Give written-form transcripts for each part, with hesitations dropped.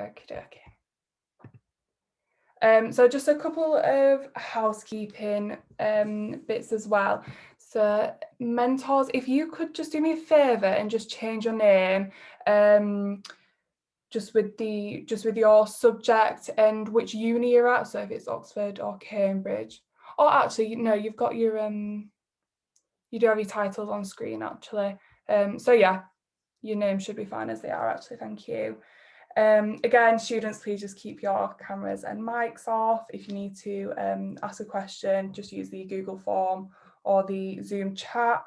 Okay. So just a couple of housekeeping bits as well. So mentors, if you could just do me a favour and just change your name, just with your subject and which uni you're at. So if it's Oxford or Cambridge, or actually no, you've got your you do have your titles on screen actually. So yeah, your name should be fine as they are actually. Thank you. Again, students, please just keep your cameras and mics off. If you need to ask a question, just use the Google form or the Zoom chat.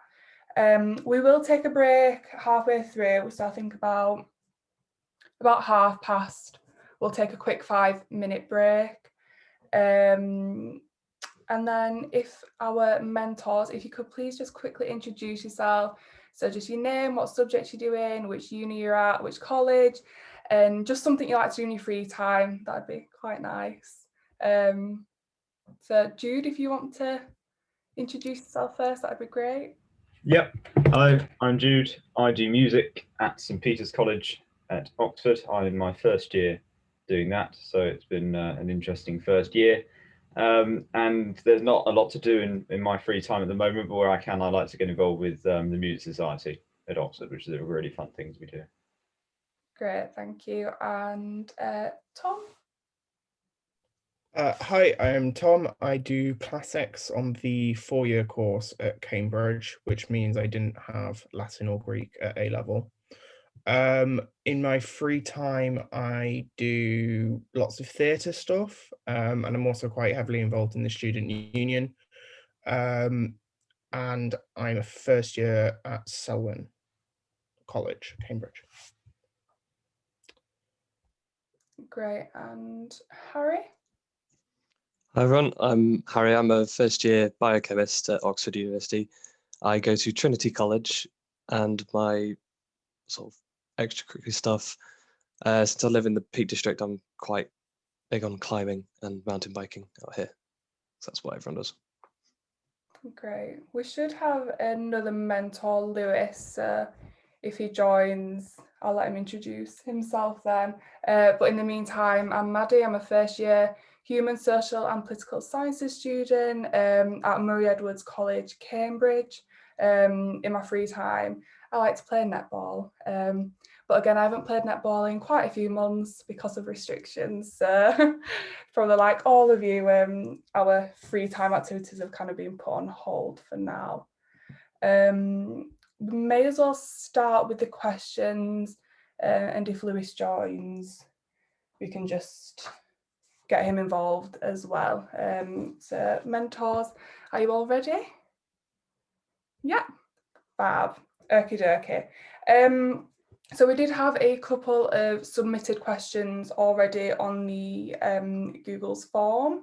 We will take a break halfway through, so I think about past, we'll take a quick 5-minute break. And then if our mentors, if you could please just quickly introduce yourself. So just your name, what subject you're doing, which uni you're at, which college, and just something you like to do in your free time. That'd be quite nice. So Jude, if you want to introduce yourself first, that'd be great. Yep. Hello, I'm Jude. I do music at St Peter's College at Oxford. I'm in my first year doing that, so it's been an interesting first year. And there's not a lot to do in my free time at the moment, but where I can, I like to get involved with the Music Society at Oxford, which is a really fun thing we do. Great, thank you. And Tom? Hi, I am Tom. I do classics on the 4-year course at Cambridge, which means I didn't have Latin or Greek at A level. In my free time, I do lots of theatre stuff, and I'm also quite heavily involved in the student union. And I'm a first year at Selwyn College, Cambridge. Great, and Harry? Hi everyone, I'm Harry. I'm a first year biochemist at Oxford University. I go to Trinity College, and my sort of extracurricular stuff, since I live in the Peak District, I'm quite big on climbing and mountain biking out here. So that's what everyone does. Great. We should have another mentor, Lewis. If he joins, I'll let him introduce himself then. But in the meantime, I'm Maddie. I'm a first year Human, Social and Political Sciences student at Murray Edwards College, Cambridge. In my free time, I like to play netball. But again, I haven't played netball in quite a few months because of restrictions. Probably like all of you, our free time activities have kind of been put on hold for now. We may as well start with the questions, and if Lewis joins, we can just get him involved as well. So mentors, are you all ready? Yeah, fab. Okie dokie. So we did have a couple of submitted questions already on the Google's form.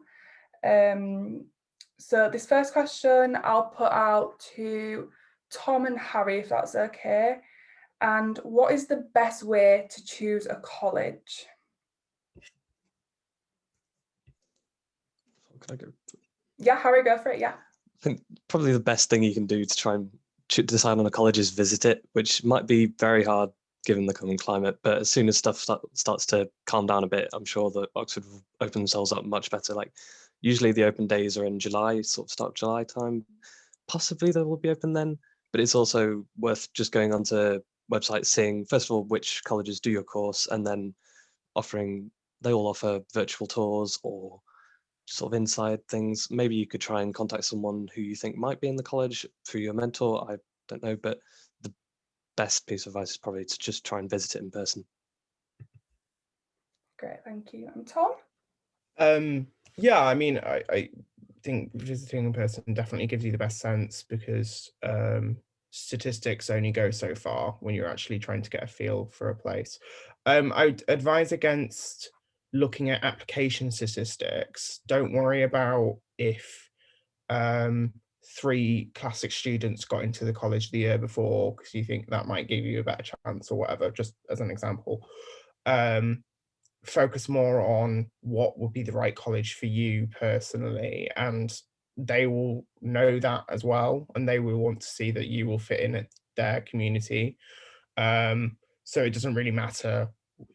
So this first question I'll put out to Tom and Harry, if that's okay. And what is the best way to choose a college? Can I go? Yeah, Harry, go for it, yeah. I think probably the best thing you can do to try and decide on a college is visit it, which might be very hard given the current climate, but as soon as stuff starts to calm down a bit, I'm sure that Oxford will open themselves up much better. Like usually the open days are in July, sort of start July time. Possibly they will be open then, but it's also worth just going onto websites, seeing first of all which colleges do your course, and then they all offer virtual tours or sort of inside things. Maybe you could try and contact someone who you think might be in the college through your mentor. I don't know, but the best piece of advice is probably to just try and visit it in person. Great, thank you. And Tom? Yeah, I mean, I think visiting in person definitely gives you the best sense, because statistics only go so far when you're actually trying to get a feel for a place. I would advise against looking at application statistics. Don't worry about if 3 classic students got into the college the year before, because you think that might give you a better chance or whatever, just as an example. Focus more on what would be the right college for you personally, and they will know that as well, and they will want to see that you will fit in at their community. So it doesn't really matter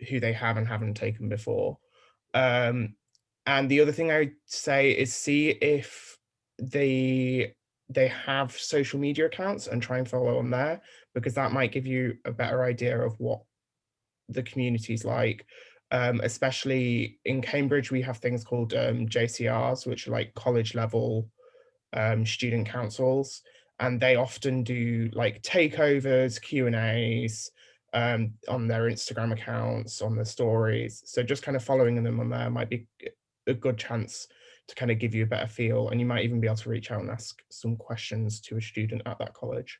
who they have and haven't taken before. And the other thing I would say is see if they have social media accounts and try and follow on there, because that might give you a better idea of what the community's like. Especially in Cambridge, we have things called JCRs, which are like college level student councils, and they often do like takeovers, Q&As on their Instagram accounts, on their stories. So just kind of following them on there might be a good chance to kind of give you a better feel, and you might even be able to reach out and ask some questions to a student at that college.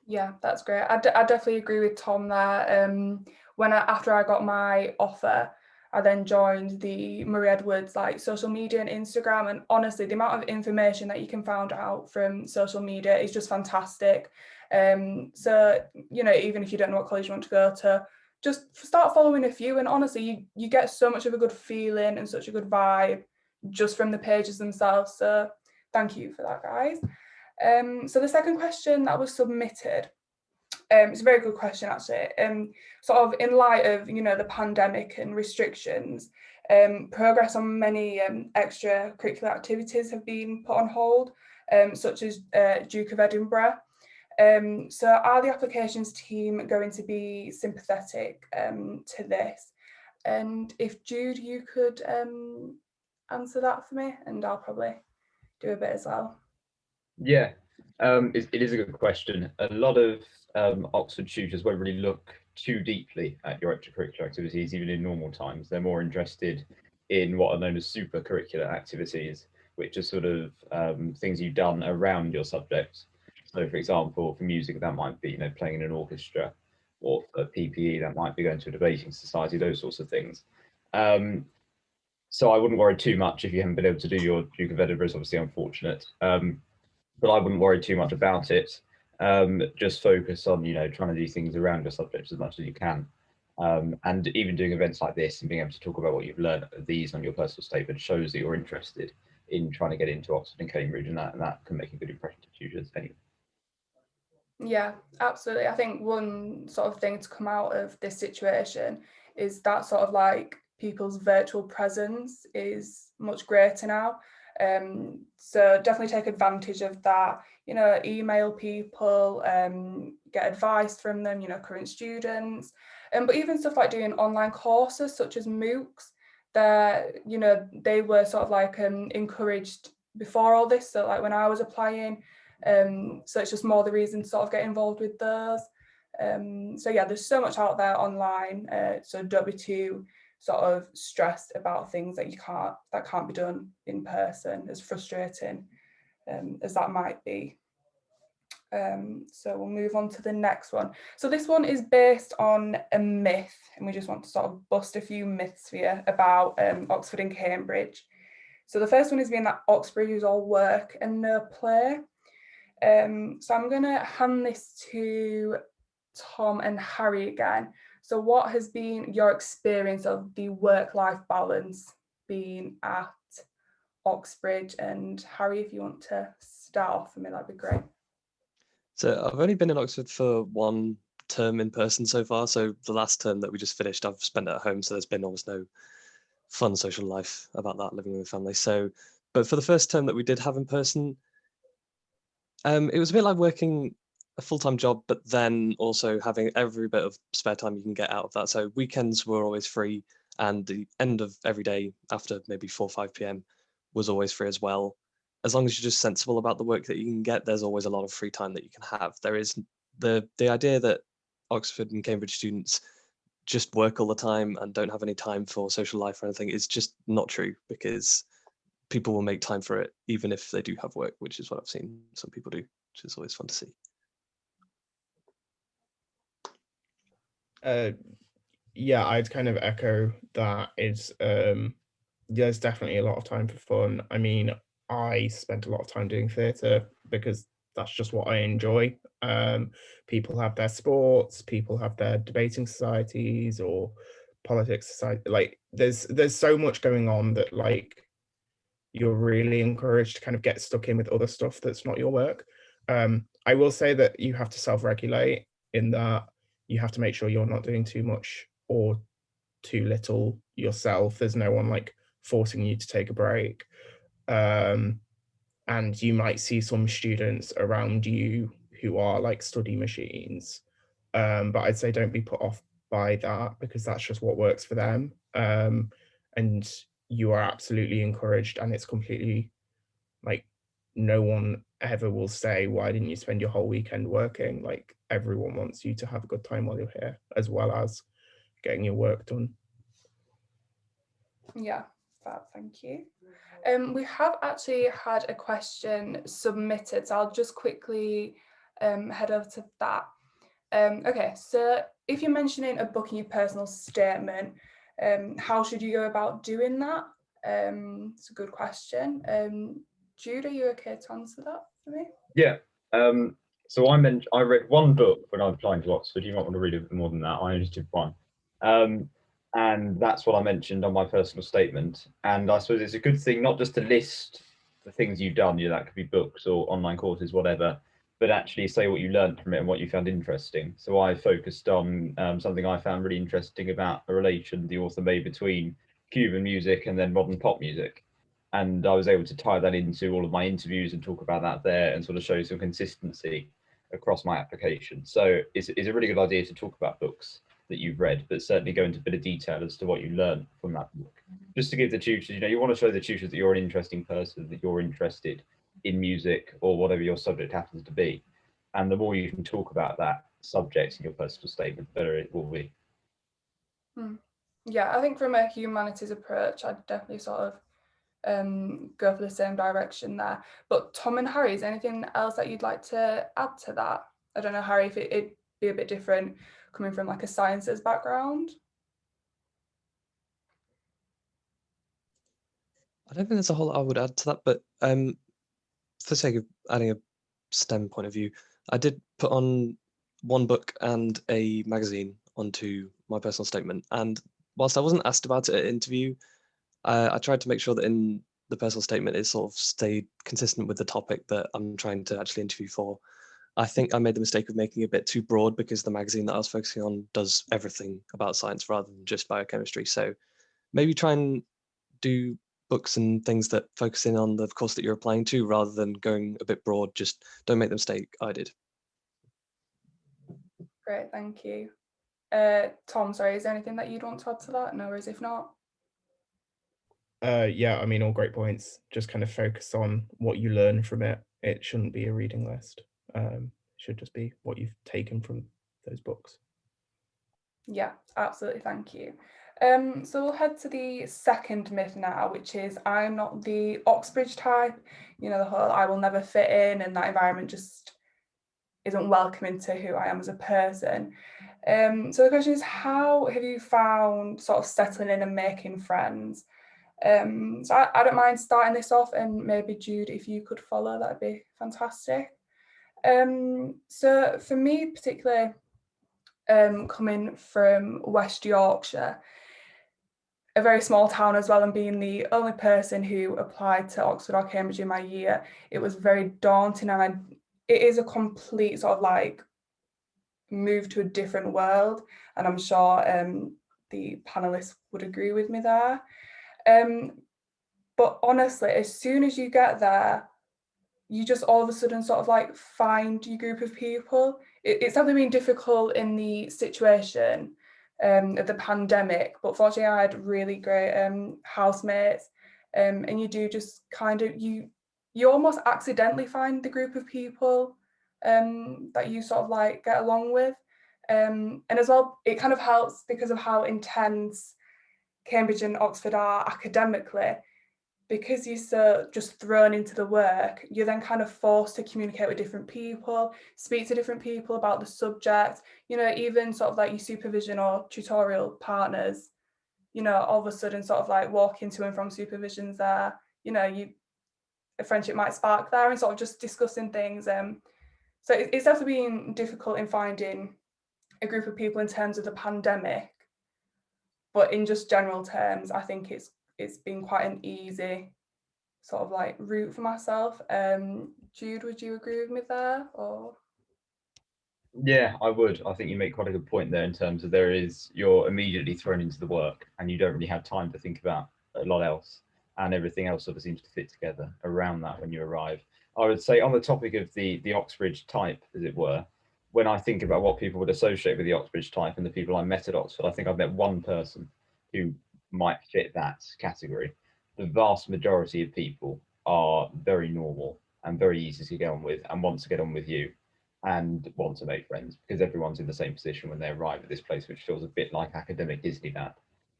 Yeah, that's great. I definitely agree with Tom there. After I got my offer, I then joined the Murray Edwards like social media and Instagram, and honestly, the amount of information that you can find out from social media is just fantastic. So even if you don't know what college you want to go to, just start following a few, and honestly, you get so much of a good feeling and such a good vibe just from the pages themselves. So thank you for that, guys. So the second question that was submitted, it's a very good question actually. Sort of in light of the pandemic and restrictions, progress on many extracurricular activities have been put on hold, such as Duke of Edinburgh. So are the applications team going to be sympathetic to this? And if Jude, you could answer that for me, and I'll probably do a bit as well. Yeah, it is a good question. A lot of Oxford tutors won't really look too deeply at your extracurricular activities, even in normal times. They're more interested in what are known as super curricular activities, which are sort of things you've done around your subject. So, for example, for music, that might be playing in an orchestra, or for PPE, that might be going to a debating society, those sorts of things. So I wouldn't worry too much if you haven't been able to do your Duke of Edinburgh. Is obviously unfortunate. But I wouldn't worry too much about it. Just focus on, trying to do things around your subject as much as you can. And even doing events like this and being able to talk about what you've learned of these on your personal statement shows that you're interested in trying to get into Oxford and Cambridge, and that can make a good impression to tutors anyway. Yeah, absolutely. I think one sort of thing to come out of this situation is that sort of like people's virtual presence is much greater now. So definitely take advantage of that, email people, get advice from them, current students. But even stuff like doing online courses such as MOOCs, they were sort of like encouraged before all this. So like when I was applying, so it's just more the reason to sort of get involved with those. So yeah, there's so much out there online. So don't be too sort of stressed about things that can't be done in person, as frustrating as that might be. So we'll move on to the next one. So this one is based on a myth, and we just want to sort of bust a few myths for you about Oxford and Cambridge. So the first one is being that Oxbridge is all work and no play. So I'm going to hand this to Tom and Harry again. So what has been your experience of the work-life balance being at Oxbridge? And Harry, if you want to start off for me, that'd be great. So I've only been in Oxford for one term in person so far. So the last term that we just finished, I've spent at home. So there's been almost no fun social life about that, living with family. So, but for the first term that we did have in person, it was a bit like working a full-time job, but then also having every bit of spare time you can get out of that. So weekends were always free, and the end of every day after maybe 4 or 5 p.m. was always free as well. As long as you're just sensible about the work that you can get, there's always a lot of free time that you can have. There is the idea that Oxford and Cambridge students just work all the time and don't have any time for social life or anything is just not true, because people will make time for it even if they do have work, which is what I've seen some people do, which is always fun to see. Yeah, I'd kind of echo that. There's definitely a lot of time for fun. I mean, I spent a lot of time doing theatre because that's just what I enjoy. People have their sports, people have their debating societies or politics society. Like there's so much going on that like you're really encouraged to kind of get stuck in with other stuff that's not your work. I will say that you have to self-regulate in that you have to make sure you're not doing too much or too little yourself. There's no one like forcing you to take a break. And you might see some students around you who are like study machines. But I'd say don't be put off by that, because that's just what works for them. And you are absolutely encouraged, and it's completely like, no one ever will say, why didn't you spend your whole weekend working? Like, everyone wants you to have a good time while you're here, as well as getting your work done. Yeah, fab, thank you. We have actually had a question submitted, so I'll just quickly head over to that. Okay, so if you're mentioning a book in your personal statement, how should you go about doing that? It's a good question. Jude, are you okay to answer that for me? Yeah. So I read one book when I was applying to Oxford. You might want to read a bit more than that. I only did one. And that's what I mentioned on my personal statement. And I suppose it's a good thing not just to list the things you've done, that could be books or online courses, whatever, but actually say what you learned from it and what you found interesting. So I focused on something I found really interesting about a relation the author made between Cuban music and then modern pop music. And I was able to tie that into all of my interviews and talk about that there and sort of show some consistency across my application. So it's a really good idea to talk about books that you've read, but certainly go into a bit of detail as to what you learned from that book. Just to give the tutors, you want to show the tutors that you're an interesting person, that you're interested in music or whatever your subject happens to be. And the more you can talk about that subject in your personal statement, the better it will be. Yeah, I think from a humanities approach, I'd definitely sort of go for the same direction there. But Tom and Harry, is there anything else that you'd like to add to that? I don't know, Harry, if it'd be a bit different coming from like a sciences background. I don't think there's a whole lot I would add to that, but for the sake of adding a STEM point of view, I did put on one book and a magazine onto my personal statement. And whilst I wasn't asked about it at interview, I tried to make sure that in the personal statement it sort of stayed consistent with the topic that I'm trying to actually interview for. I think I made the mistake of making it a bit too broad, because the magazine that I was focusing on does everything about science rather than just biochemistry. So maybe try and do books and things that focus in on the course that you're applying to, rather than going a bit broad. Just don't make the mistake I did. Great, thank you. Tom, sorry, is there anything that you'd want to add to that? No worries if not. Yeah, I mean, all great points. Just kind of focus on what you learn from it. It shouldn't be a reading list. It should just be what you've taken from those books. Yeah, absolutely, thank you. So we'll head to the second myth now, which is I'm not the Oxbridge type. The whole I will never fit in, and that environment just isn't welcoming to who I am as a person. So the question is, how have you found sort of settling in and making friends? So I don't mind starting this off, and maybe Jude, if you could follow, that'd be fantastic. So for me particularly, coming from West Yorkshire, a very small town as well, and being the only person who applied to Oxford or Cambridge in my year, it was very daunting, and it is a complete sort of like move to a different world, and I'm sure the panelists would agree with me there. But honestly, as soon as you get there, you just all of a sudden sort of like find your group of people. It's definitely been difficult in the situation of the pandemic, but fortunately I had really great housemates, and you do just kind of, you almost accidentally find the group of people that you sort of like get along with. And as well, it kind of helps because of how intense Cambridge and Oxford are academically. Because you're so just thrown into the work, you're then kind of forced to communicate with different people, speak to different people about the subject, even sort of like your supervision or tutorial partners, all of a sudden sort of like walking to and from supervisions there, a friendship might spark there, and sort of just discussing things. So it's definitely been difficult in finding a group of people in terms of the pandemic, but in just general terms, I think it's been quite an easy sort of like route for myself. Jude, would you agree with me there, or? Yeah, I would. I think you make quite a good point there in terms of you're immediately thrown into the work and you don't really have time to think about a lot else, and everything else sort of seems to fit together around that when you arrive. I would say on the topic of the Oxbridge type, as it were, when I think about what people would associate with the Oxbridge type and the people I met at Oxford, I think I've met one person who might fit that category. The vast majority of people are very normal and very easy to get on with and want to get on with you and want to make friends because everyone's in the same position when they arrive at this place, which feels a bit like academic Disneyland.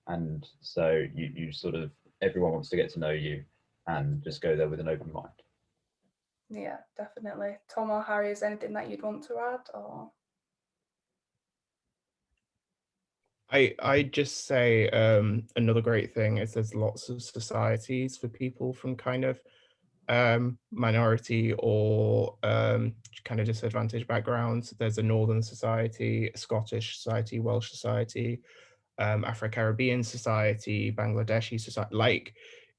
And so you sort of, everyone wants to get to know you and just go there with an open mind. Yeah, definitely. Tom or Harry, is there anything that you'd want to add? Or I just say another great thing is there's lots of societies for people from kind of minority or kind of disadvantaged backgrounds. There's a Northern Society, a Scottish Society, Welsh Society, Afro-Caribbean Society, Bangladeshi Society. Like,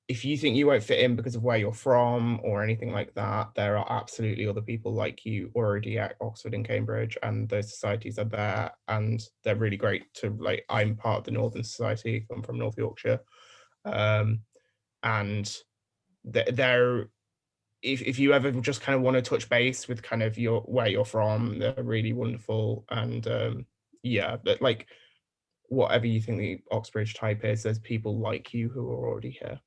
if you think you won't fit in because of where you're from or anything like that, there are absolutely other people like you already at Oxford and Cambridge, and those societies are there, and they're really great to, like, I'm part of the Northern Society, I'm from North Yorkshire, and they're, if you ever just kind of want to touch base with kind of where you're from, they're really wonderful. And yeah, but like, whatever you think the Oxbridge type is, there's people like you who are already here.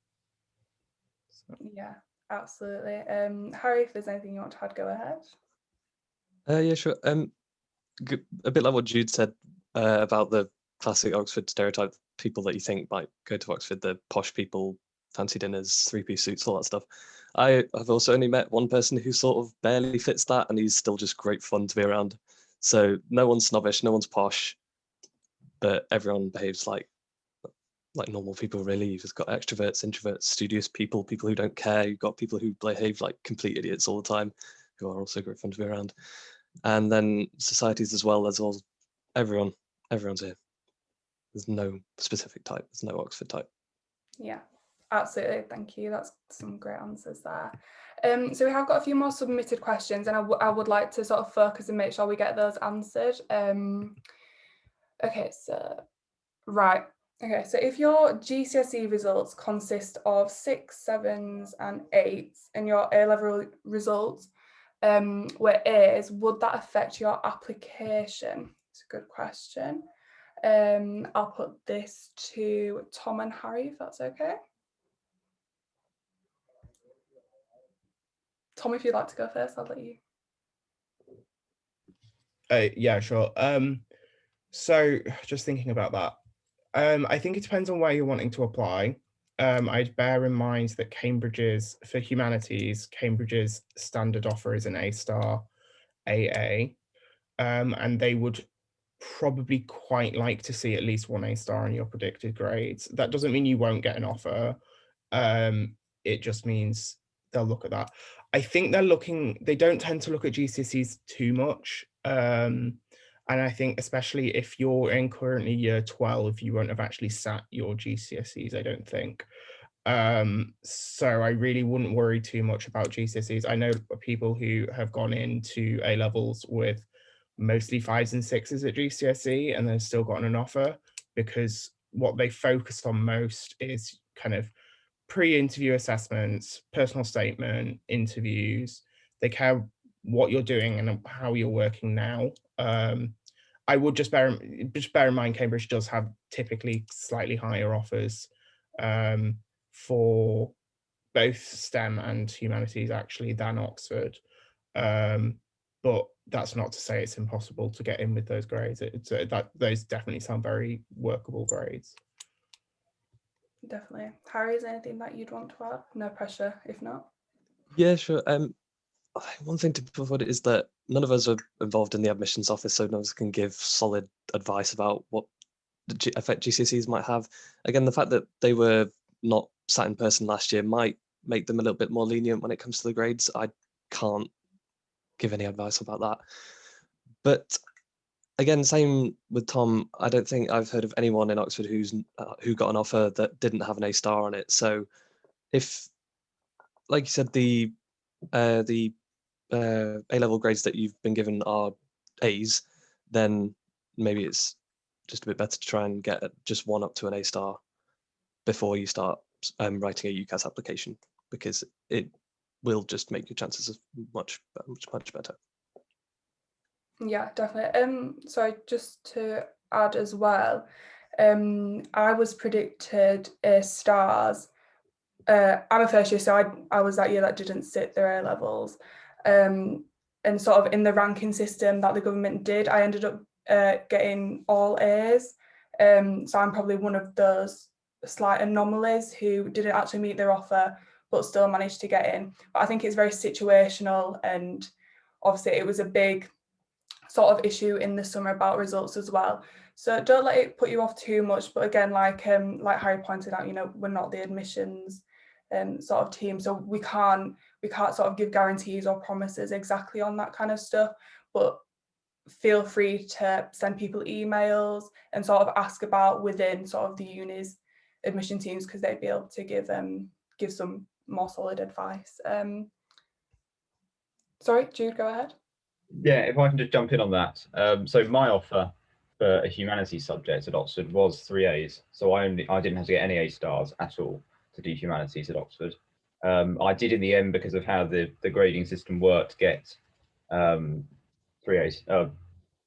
So. yeah, absolutely. Harry, if there's anything you want to add, go ahead. Yeah, sure. A bit like what Jude said about the classic Oxford stereotype, people that you think might go to Oxford, the posh people, fancy dinners, three-piece suits, all that stuff. I have also only met one person who sort of barely fits that, and he's still just great fun to be around. So no one's snobbish, no one's posh, but everyone behaves like normal people, really. You've just got extroverts, introverts, studious people, people who don't care. You've got people who behave like complete idiots all the time, who are also great fun to be around. And then societies as well, there's all everyone's here. There's no specific type, there's no Oxford type. Yeah, absolutely. Thank you. That's some great answers there. So we have got a few more submitted questions, and I would like to sort of focus and make sure we get those answered. Okay, so right. Okay, so if your GCSE results consist of 6, 7s and 8s and your A-level results were A's, would that affect your application? It's a good question. I'll put this to Tom and Harry, if that's okay. Tom, if you'd like to go first, I'll let you. Yeah, sure. So just thinking about that, I think it depends on where you're wanting to apply. I'd bear in mind that Cambridge's, for humanities, Cambridge's standard offer is an A-star, AA, and they would probably quite like to see at least one A-star in your predicted grades. That doesn't mean you won't get an offer. It just means they'll look at that. I think they don't tend to look at GCSEs too much. And I think especially if you're in currently year 12, you won't have actually sat your GCSEs, I don't think. So I really wouldn't worry too much about GCSEs. I know people who have gone into A levels with mostly 5s and 6s at GCSE and then still gotten an offer, because what they focus on most is kind of pre-interview assessments, personal statement, interviews. They care what you're doing and how you're working now. I would just bear in mind Cambridge does have typically slightly higher offers for both STEM and humanities actually than Oxford. But that's not to say it's impossible to get in with those grades. Those definitely sound very workable grades. Definitely. Harry, is there anything that you'd want to add? No pressure, if not. Yeah, sure. One thing to put forward is that none of us are involved in the admissions office, so none of us can give solid advice about what the effect GCSEs might have. Again, the fact that they were not sat in person last year might make them a little bit more lenient when it comes to the grades. I can't give any advice about that. But again, same with Tom. I don't think I've heard of anyone in Oxford who got an offer that didn't have an A-star on it. So if, like you said, the A-level grades that you've been given are A's, then maybe it's just a bit better to try and get just 1 up to an A star before you start writing a UCAS application, because it will just make your chances of much better. Yeah, definitely. So just to add as well, I was predicted A stars. I'm a first year, so I was that year that didn't sit their A levels. And sort of in the ranking system that the government did, I ended up getting all A's. So I'm probably one of those slight anomalies who didn't actually meet their offer, but still managed to get in. But I think it's very situational, and obviously it was a big sort of issue in the summer about results as well. So don't let it put you off too much. But again, like Harry pointed out, we're not the admissions sort of team, so we can't sort of give guarantees or promises exactly on that kind of stuff. But feel free to send people emails and sort of ask about within sort of the uni's admission teams, because they'd be able to give some more solid advice. Sorry, Jude, go ahead. Yeah, if I can just jump in on that. So my offer for a humanities subject at Oxford was 3 A's. So I didn't have to get any A stars at all to do humanities at Oxford. I did in the end, because of how the grading system worked, get 3 A's,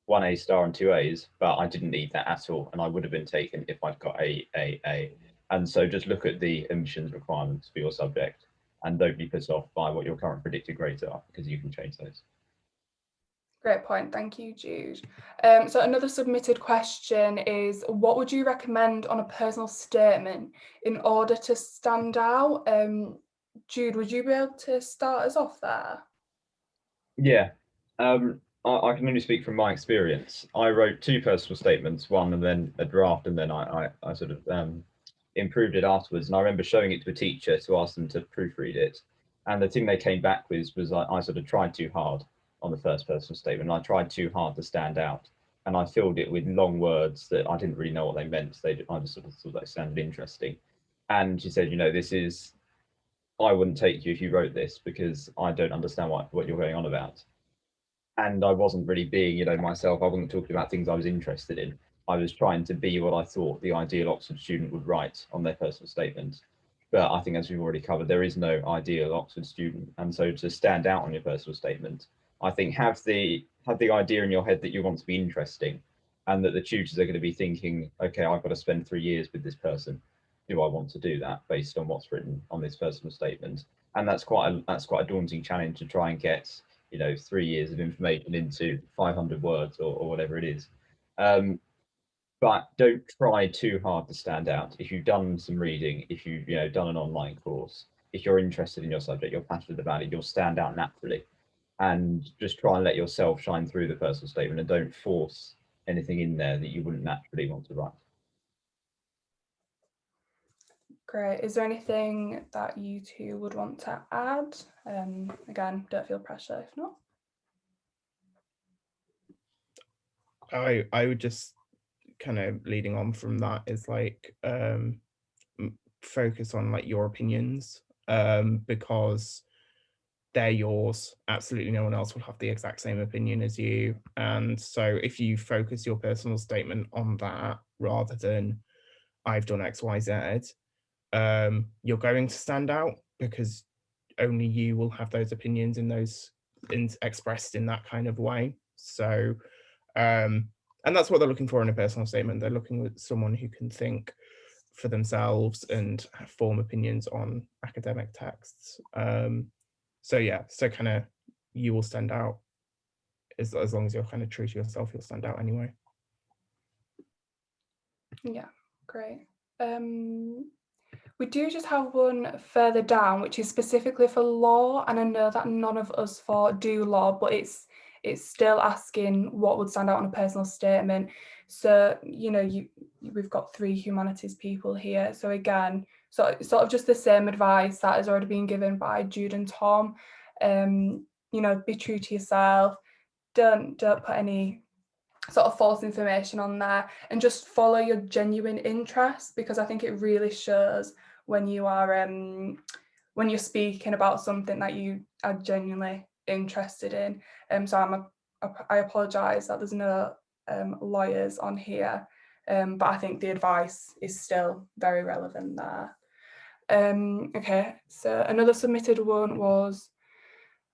1 A star and 2 A's, but I didn't need that at all, and I would have been taken if I'd got A. And so just look at the admissions requirements for your subject, and don't be put off by what your current predicted grades are, because you can change those. Great point. Thank you, Jude. So another submitted question is, what would you recommend on a personal statement in order to stand out? Jude, would you be able to start us off there? Yeah, I can only speak from my experience. I wrote 2 personal statements, one and then a draft, and then I sort of improved it afterwards. And I remember showing it to a teacher to ask them to proofread it. And the thing they came back with was I sort of tried too hard on the first personal statement. I tried too hard to stand out. And I filled it with long words that I didn't really know what they meant. I just sort of thought they sounded interesting. And she said, I wouldn't take you if you wrote this, because I don't understand what you're going on about. And I wasn't really being, myself. I wasn't talking about things I was interested in. I was trying to be what I thought the ideal Oxford student would write on their personal statement. But I think, as we've already covered, there is no ideal Oxford student. And so to stand out on your personal statement, I think have the idea in your head that you want to be interesting, and that the tutors are going to be thinking, okay, I've got to spend 3 years with this person. Do I want to do that based on what's written on this personal statement? And that's quite a daunting challenge, to try and get 3 years of information into 500 words or whatever it is. But don't try too hard to stand out. If you've done some reading, if you've done an online course, if you're interested in your subject, you're passionate about it, you'll stand out naturally. And just try and let yourself shine through the personal statement, and don't force anything in there that you wouldn't naturally want to write. Great. Is there anything that you two would want to add? Again, don't feel pressure if not. I would just kind of leading on from that is like focus on like your opinions, because they're yours. Absolutely no one else will have the exact same opinion as you. And so if you focus your personal statement on that rather than I've done X, Y, Z, you're going to stand out, because only you will have those opinions expressed in that kind of way. So and that's what they're looking for in a personal statement. They're looking at someone who can think for themselves and form opinions on academic texts. So kind of you will stand out. As long as you're kind of true to yourself, you'll stand out anyway. Yeah, great. We do just have one further down, which is specifically for law, and I know that none of us four do law, but it's still asking what would stand out on a personal statement. So we've got 3 humanities people here. So again, sort of just the same advice that has already been given by Jude and Tom. Be true to yourself. Don't put any sort of false information on there, and just follow your genuine interest, because I think it really shows when you are when you're speaking about something that you are genuinely interested in. So I'm a I apologise that there's no lawyers on here, but I think the advice is still very relevant there. Okay, so another submitted one was,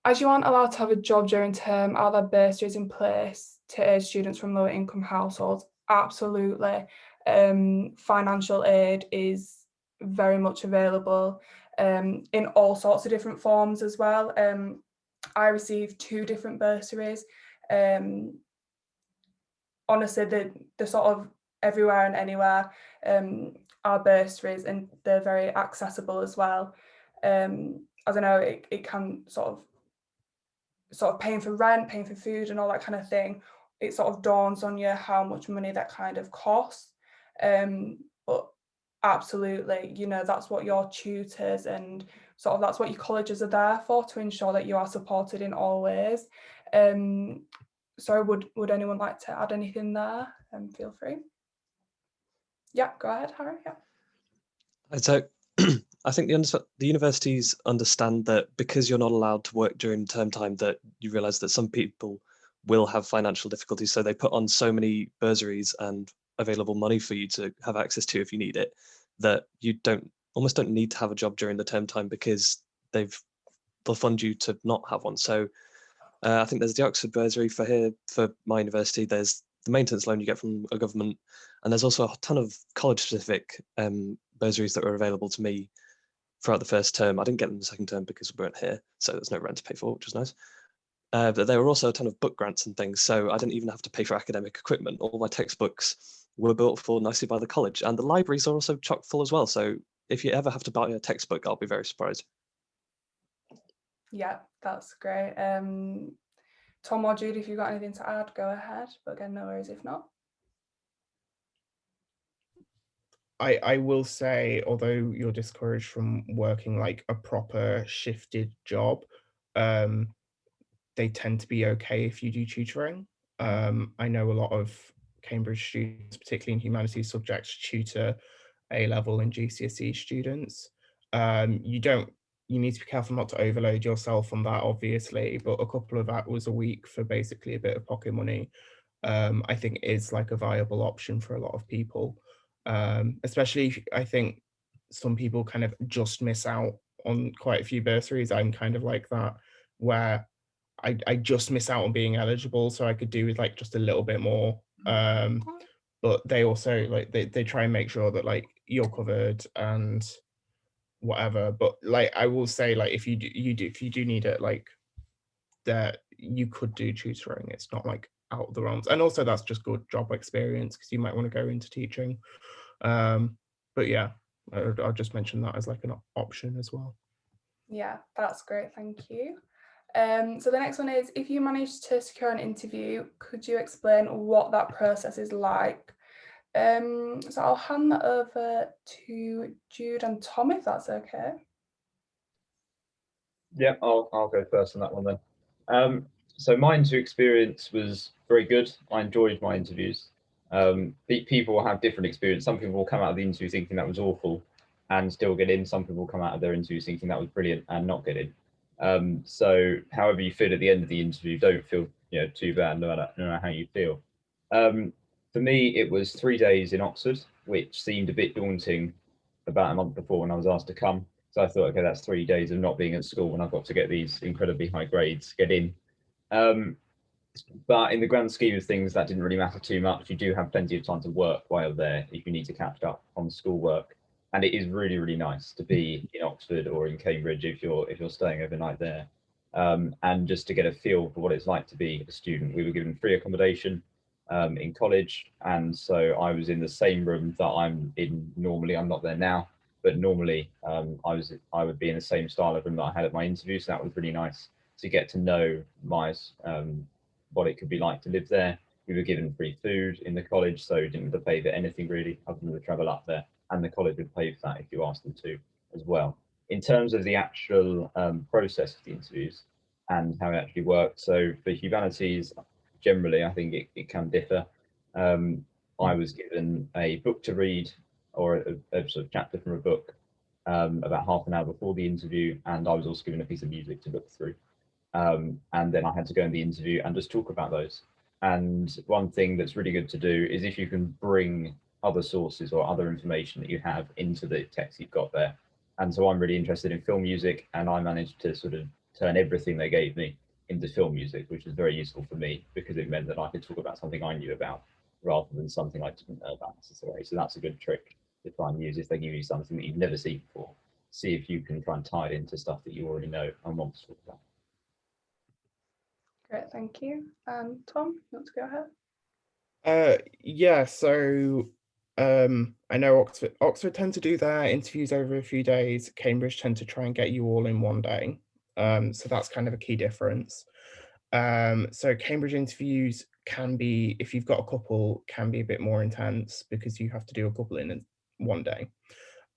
as you aren't allowed to have a job during term, are there bursaries in place to aid students from lower income households? Absolutely. Financial aid is very much available in all sorts of different forms as well. I received 2 different bursaries. Honestly, they're sort of everywhere and anywhere, are bursaries, and they're very accessible as well. I don't know, it can sort of paying for rent, paying for food and all that kind of thing, it sort of dawns on you how much money that kind of costs. But absolutely, you know, that's what your tutors and sort of that's what your colleges are there for, to ensure that you are supported in all ways. So would anyone like to add anything there? Feel free. Yeah, go ahead, Harry. Yeah. So I think the universities understand that because you're not allowed to work during term time, that you realise that some people will have financial difficulties. So they put on so many bursaries and available money for you to have access to if you need it, that you almost don't need to have a job during the term time, because they'll fund you to not have one. So I think there's the Oxford bursary for my university. There's the maintenance loan you get from a government, and there's also a ton of college-specific bursaries that were available to me throughout the first term. I didn't get them the second term because we weren't here, so there's no rent to pay for, which was nice. But there were also a ton of book grants and things, so I didn't even have to pay for academic equipment. All my textbooks were built for nicely by the college, and the libraries are also chock full as well. So if you ever have to buy a textbook, I'll be very surprised. Yeah, that's great. Tom or Jude, if you've got anything to add, go ahead. But again, no worries if not. I will say, although you're discouraged from working like a proper shifted job, they tend to be okay if you do tutoring. I know a lot of Cambridge students, particularly in humanities subjects, tutor A-level and GCSE students. You need to be careful not to overload yourself on that, obviously, but a couple of hours a week for basically a bit of pocket money, I think is like a viable option for a lot of people. Especially if, I think some people kind of just miss out on quite a few bursaries. I'm kind of like that, where I just miss out on being eligible, so I could do with like just a little bit more. But they also like they try and make sure that like you're covered and whatever. But like I will say, like if you do need it, like that you could do tutoring. It's not like out of the realms, and also that's just good job experience because you might want to go into teaching. But yeah, I'll just mention that as like an option as well. Yeah, that's great, thank you. So the next one is, if you manage to secure an interview, could you explain what that process is like? So I'll hand that over to Jude and Tom, if that's okay. Yeah, I'll go first on that one then. So my interview experience was very good. I enjoyed my interviews. People will have different experience. Some people will come out of the interview thinking that was awful and still get in. Some people will come out of their interview thinking that was brilliant and not get in. So however you feel at the end of the interview, don't feel too bad no matter how you feel. For me, it was 3 days in Oxford, which seemed a bit daunting about a month before when I was asked to come. So I thought, okay, that's 3 days of not being at school, and I've got to get these incredibly high grades, get in. But in the grand scheme of things, that didn't really matter too much. You do have plenty of time to work while you're there if you need to catch up on schoolwork. And it is really, really nice to be in Oxford or in Cambridge if you're staying overnight there. And just to get a feel for what it's like to be a student. We were given free accommodation in college, and so I was in the same room that I'm in normally. I'm not there now, but normally I would be in the same style of room that I had at my interview. So that was really nice to get to know what it could be like to live there. We were given free food in the college, so didn't have to pay for anything really other than the travel up there, and the college would pay for that if you asked them to as well. In terms of the actual process of the interviews and how it actually worked, so for humanities, generally I think it can differ. I was given a book to read, or a sort of chapter from a book, about half an hour before the interview, and I was also given a piece of music to look through. And then I had to go in the interview and just talk about those. And one thing that's really good to do is if you can bring other sources or other information that you have into the text you've got there. And so I'm really interested in film music, and I managed to sort of turn everything they gave me into film music, which is very useful for me because it meant that I could talk about something I knew about rather than something I didn't know about necessarily. So that's a good trick to try and use if they give you something that you've never seen before. See if you can try and tie it into stuff that you already know and want to talk about. Great, thank you. Tom, you want to go ahead? Yeah, so I know Oxford tend to do their interviews over a few days. Cambridge tend to try and get you all in one day. So that's kind of a key difference. So Cambridge interviews can be, if you've got a couple, can be a bit more intense because you have to do a couple in one day.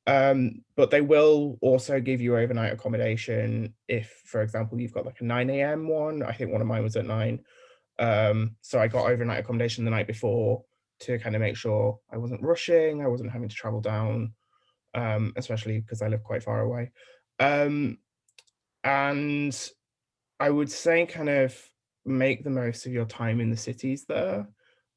But they will also give you overnight accommodation if, for example, you've got like a 9 a.m. one. I think one of mine was at 9. So I got overnight accommodation the night before to kind of make sure I wasn't rushing, I wasn't having to travel down, especially because I live quite far away. And I would say kind of make the most of your time in the cities there,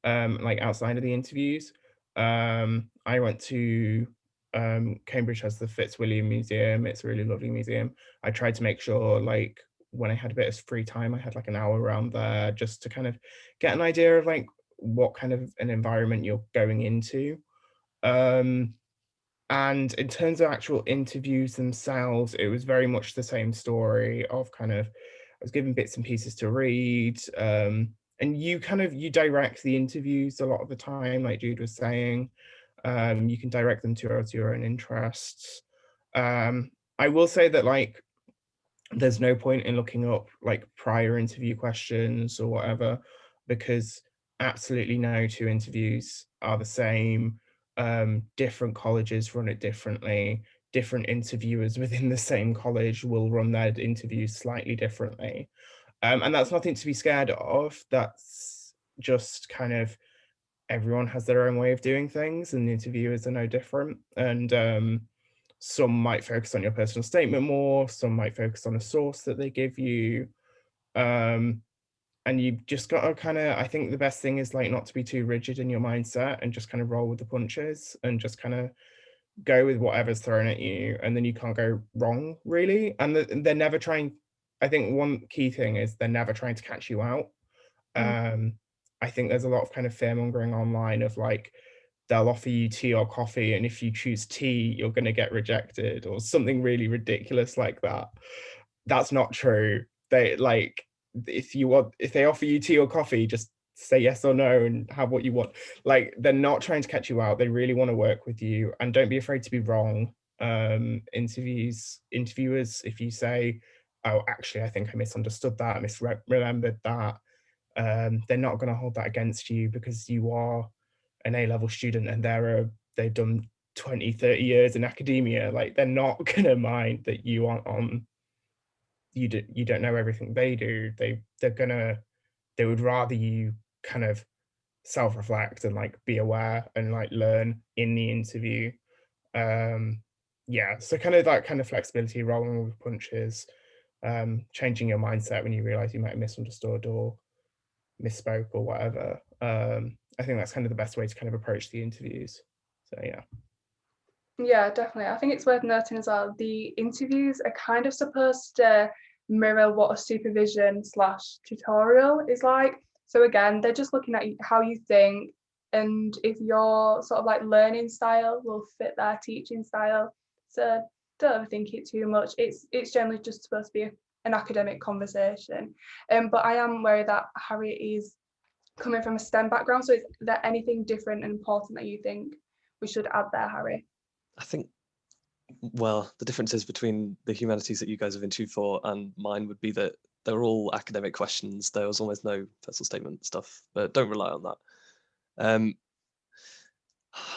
like outside of the interviews. I went to Cambridge has the Fitzwilliam Museum. It's a really lovely museum. I tried to make sure like when I had a bit of free time, I had like an hour around there just to kind of get an idea of like what kind of an environment you're going into. And in terms of actual interviews themselves, it was very much the same story of kind of, I was given bits and pieces to read. And you direct the interviews a lot of the time, like Jude was saying. You can direct them towards your own interests. I will say that like, there's no point in looking up like prior interview questions or whatever, because absolutely no two interviews are the same. Different colleges run it differently. Different interviewers within the same college will run their interviews slightly differently. And that's nothing to be scared of. That's just kind of, everyone has their own way of doing things and the interviewers are no different. And some might focus on your personal statement more, some might focus on a source that they give you. And you just got to kind of, I think the best thing is like not to be too rigid in your mindset and just kind of roll with the punches and just kind of go with whatever's thrown at you, and then you can't go wrong really. And they're never trying, I think one key thing is they're never trying to catch you out. I think there's a lot of kind of fear mongering online of like, they'll offer you tea or coffee, and if you choose tea, you're going to get rejected or something really ridiculous like that. That's not true. They like, if they offer you tea or coffee, just say yes or no and have what you want. Like, they're not trying to catch you out. They really want to work with you, and don't be afraid to be wrong. Interviewers, if you say, oh, actually, I think I misunderstood that, misremembered that, they're not going to hold that against you because you are an A-level student and they've done 20, 30 years in academia. Like, they're not going to mind that you aren't on, you don't know everything they do. They would rather you kind of self-reflect and like be aware and like learn in the interview. Yeah, so kind of that kind of flexibility, rolling with punches, changing your mindset when you realize you might have misunderstood or misspoke or whatever. I think that's kind of the best way to kind of approach the interviews. So yeah. Yeah, definitely. I think it's worth noting as well, the interviews are kind of supposed to mirror what a supervision / tutorial is like. So again, they're just looking at how you think and if your sort of like learning style will fit their teaching style. So don't overthink it too much. It's generally just supposed to be an academic conversation. But I am worried that Harry is coming from a STEM background. So is there anything different and important that you think we should add there, Harry? I think, well, the differences between the humanities that you guys have interviewed for and mine would be that they're all academic questions. There was almost no personal statement stuff, but don't rely on that.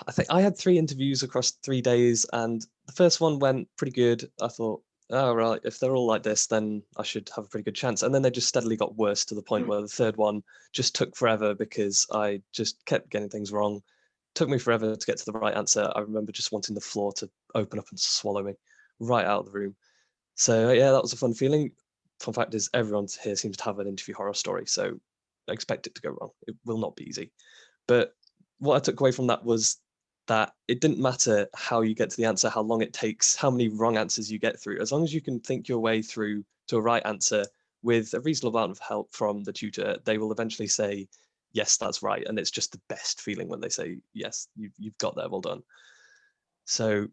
I think I had 3 interviews across 3 days, and the first one went pretty good. I thought, oh, right, if they're all like this, then I should have a pretty good chance. And then they just steadily got worse to the point where the third one just took forever because I just kept getting things wrong. Took me forever to get to the right answer. I remember just wanting the floor to open up and swallow me right out of the room. So yeah, that was a fun feeling. fun fact is everyone here seems to have an interview horror story, so expect it to go wrong. It will not be easy. But what I took away from that was that it didn't matter how you get to the answer, how long it takes, how many wrong answers you get through. As long as you can think your way through to a right answer with a reasonable amount of help from the tutor, they will eventually say, yes, that's right. And it's just the best feeling when they say, yes, you've got there, well done. So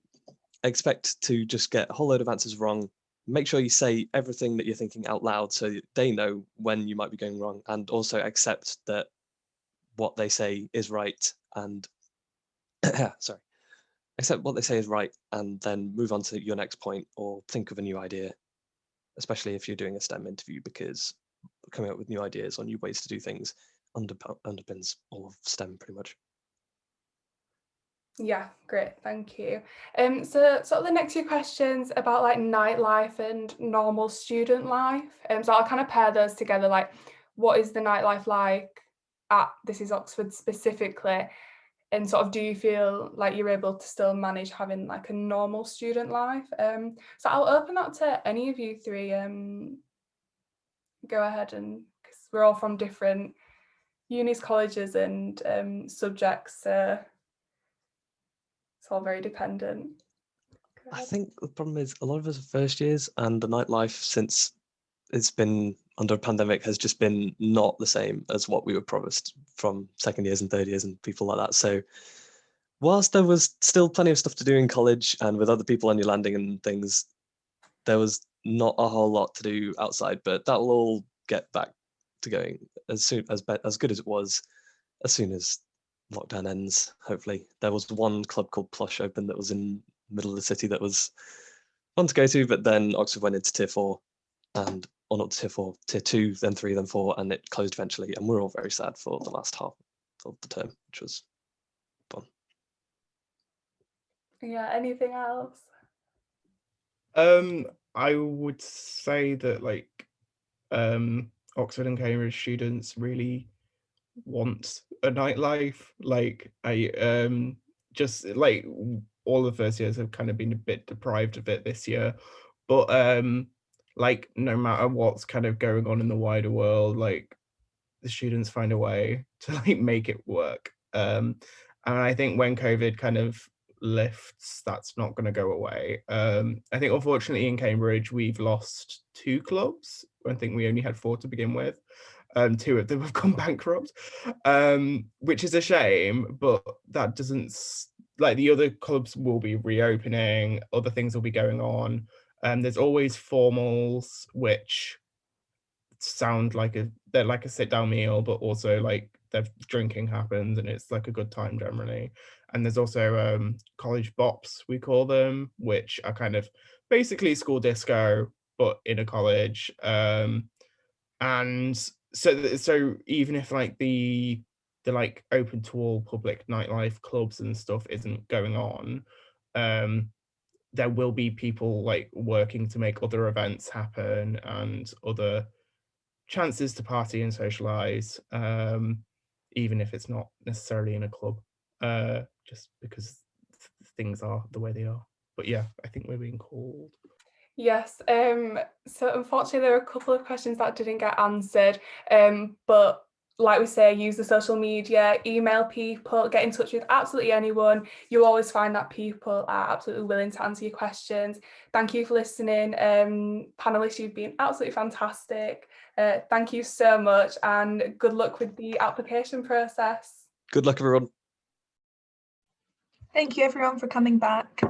expect to just get a whole load of answers wrong. Make sure you say everything that you're thinking out loud so they know when you might be going wrong, and also accept that what they say is right, and sorry, accept what they say is right, and then move on to your next point or think of a new idea, especially if you're doing a STEM interview, because coming up with new ideas or new ways to do things underpins all of STEM pretty much. Yeah, great, thank you. So sort of the next few questions about like nightlife and normal student life. So I'll kind of pair those together, like what is the nightlife like at This Is Oxford specifically? And sort of do you feel like you're able to still manage having like a normal student life? So I'll open that to any of you three. Go ahead, and because we're all from different unis, colleges and subjects, it's all very dependent. I think the problem is a lot of us are first years, and the nightlife since it's been under a pandemic has just been not the same as what we were promised from second years and third years and people like that. So whilst there was still plenty of stuff to do in college and with other people on your landing and things, there was not a whole lot to do outside, but that will all get back to going as soon as good as it was as soon as lockdown ends, hopefully. There was one club called Plush open that was in the middle of the city that was fun to go to, but then Oxford went into tier 4 and, or not tier 4, tier 2, then 3, then 4, and it closed eventually. And we're all very sad for the last half of the term, which was fun. Yeah, anything else? I would say that like Oxford and Cambridge students really want a nightlife. Like I just like all the first years have kind of been a bit deprived of it this year, but like no matter what's kind of going on in the wider world, like the students find a way to like make it work. And I think when COVID kind of lifts, that's not going to go away. I think unfortunately in Cambridge we've lost 2 clubs. I think we only had 4 to begin with. 2 of them have gone bankrupt, which is a shame, but that doesn't, like the other clubs will be reopening, other things will be going on. There's always formals, which sound like they're like a sit-down meal, but also like the drinking happens and it's like a good time generally. And there's also college bops, we call them, which are kind of basically school disco but in a college. And so even if like the like open to all public nightlife clubs and stuff isn't going on, there will be people like working to make other events happen and other chances to party and socialize, even if it's not necessarily in a club, just because things are the way they are. But yeah, I think we're being called. Yes, so unfortunately there are a couple of questions that didn't get answered, but like we say, use the social media, email people, get in touch with absolutely anyone. You'll always find that people are absolutely willing to answer your questions. Thank you for listening. Panelists, you've been absolutely fantastic. Thank you so much and good luck with the application process. Good luck, everyone. Thank you everyone for coming back.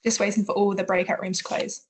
Just waiting for all the breakout rooms to close.